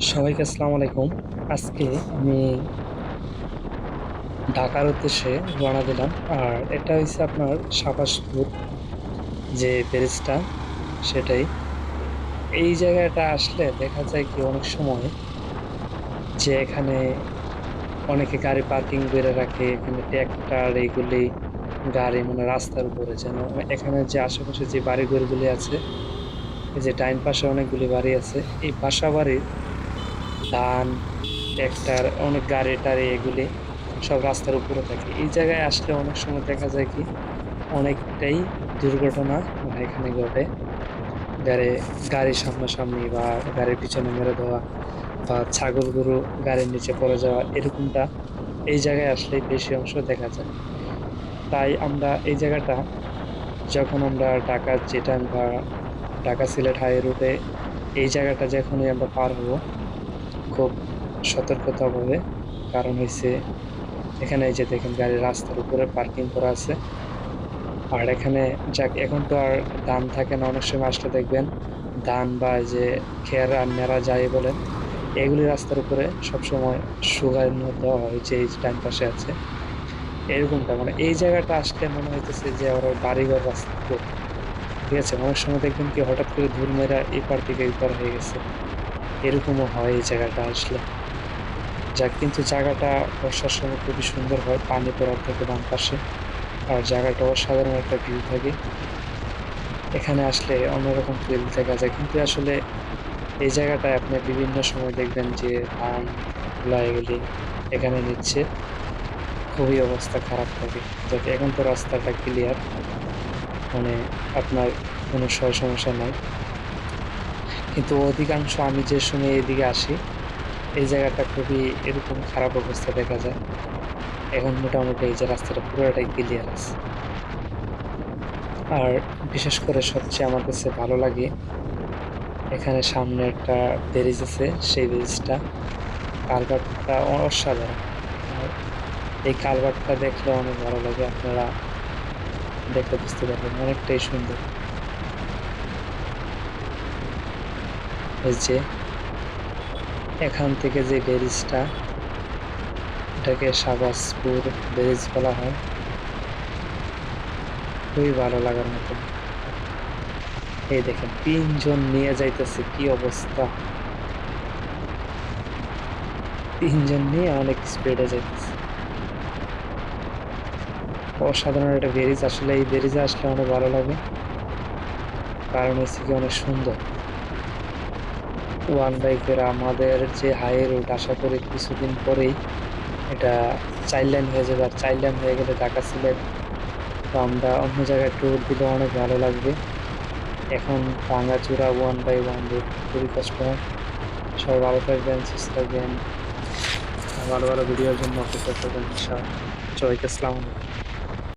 সবাইকে আসসালামু আলাইকুম। আজকে আমি ঢাকার উদ্দেশ্যে রওনা দিলাম। আর এটা হচ্ছে আপনার সাবাসপুর যে ব্যারেজটা, সেটাই। এই জায়গাটা আসলে দেখা যায় কি অনেক সময় যে এখানে অনেকে গাড়ি পার্কিং করে রাখে, এখানে ট্রাক্টর এইগুলি গাড়ি মানে রাস্তার উপরে যেন এখানে যে আশেপাশে যে বাড়ি ঘরগুলি আছে, এই যে ডাইন পাশে অনেকগুলি বাড়ি আছে, এই বাসা বাড়ির ধান ট্রাক্টর অনেক গাড়ি টাড়ি এগুলি সব রাস্তার উপরে থাকে। এই জায়গায় আসলে অনেক সময় দেখা যায় কি অনেকটাই দুর্ঘটনা মানে এখানে ঘটে। গাড়ি গাড়ির সামনাসামনি বা গাড়ির পিছনে মেরে দেওয়া বা ছাগল গরু গাড়ির নিচে পড়ে যাওয়া, এরকমটা এই জায়গায় আসলে বেশি অংশ দেখা যায়। তাই আমরা এই জায়গাটা যখন আমরা ঢাকা যেটাং বা ঢাকা সিলেট হাই রুটে এই জায়গাটা যখনই আমরা পার হব, খুব সতর্কতা হবে। কারণ হচ্ছে এখানে এই যে দেখেন গাড়ি রাস্তার উপরে পার্কিং করা আছে। আর এখানে যাক এখন তো আর ধান থাকে না, অনেক সময় আসলে দেখবেন ধান বা এই যে খের আর নেড়া যাই বলেন, এগুলি রাস্তার উপরে সবসময় শুকানো দেওয়া হয়, যে এই যে ডান পাশে আছে এরকমটা। মানে এই জায়গাটা আসলে মনে হইতেছে যে ওর বাড়িঘর রাস্তা পুরো, ঠিক আছে। অনেক সময় দেখবেন কি হঠাৎ করে ধূল মেরা এপার থেকে এপার হয়ে গেছে, এরকমও হয় এই জায়গাটা আসলে। যাক, কিন্তু জায়গাটা বর্ষার সময় খুবই সুন্দর হয়, পানি পড়ার থেকে বাম পাশে। আর জায়গাটা অসাধারণ একটা ভিউ থাকে এখানে আসলে, অন্যরকম ফিল দেখা যায়। কিন্তু আসলে এই জায়গাটায় আপনি বিভিন্ন সময় দেখবেন যে ধান গুলা এগুলি এখানে নিচ্ছে, খুবই অবস্থা খারাপ থাকে। যাকে এখন তো রাস্তাটা ক্লিয়ার, মানে আপনার কোনো সমস্যা নাই। কিন্তু অধিকাংশ আমি যে সময় এদিকে আসি, এই জায়গাটা খুবই এরকম খারাপ অবস্থা দেখা যায়। এখন মোটামুটি এই যে রাস্তাটা পুরোটাই ক্লিয়ার আছে। আর বিশেষ করে সবচেয়ে আমার কাছে ভালো লাগে এখানে সামনে একটা ব্রিজ আছে, সেই ব্রিজটা কালভার্টটা অসাধারণ। আর এই কালভার্টটা দেখলে অনেক ভালো লাগে, আপনারা দেখলে বুঝতে পারবেন অনেকটাই সুন্দর। এই যে এখান থেকে যে ব্রিজটা, এটাকে শাহবাজপুর ব্রিজ বলা হয়। খুবই ভালো লাগার মতো। এই দেখেন তিনজন নিয়ে যাইতেছে, কি অবস্থা! তিনজন নিয়ে অনেক স্পিডে যাইতেছে। অসাধারণ একটা ব্রিজ, আসলে এই ব্রিজে আসলে অনেক ভালো লাগে। কারণ হচ্ছে কি অনেক সুন্দর। ওয়ান বাইকের আমাদের যে হাই রোড, আশা করি কিছুদিন পরেই এটা 4 লেন হয়ে যাবে। আর 4 লেন হয়ে গেলে ঢাকা সিলেট তো আমরা অন্য জায়গায় ট্যুর দিলে অনেক ভালো লাগবে। এখন ভাঙাচোরা ওয়ান বাই ওয়ান রোড, খুবই কষ্ট হয়। সবাই ভালো থাকবেন, সুস্থ থাকবেন। ভালো ভালো ভিডিওর জন্য অপেক্ষা করবেন ইনশাআল্লাহ। সবাইকে আসসালামু আলাইকুম।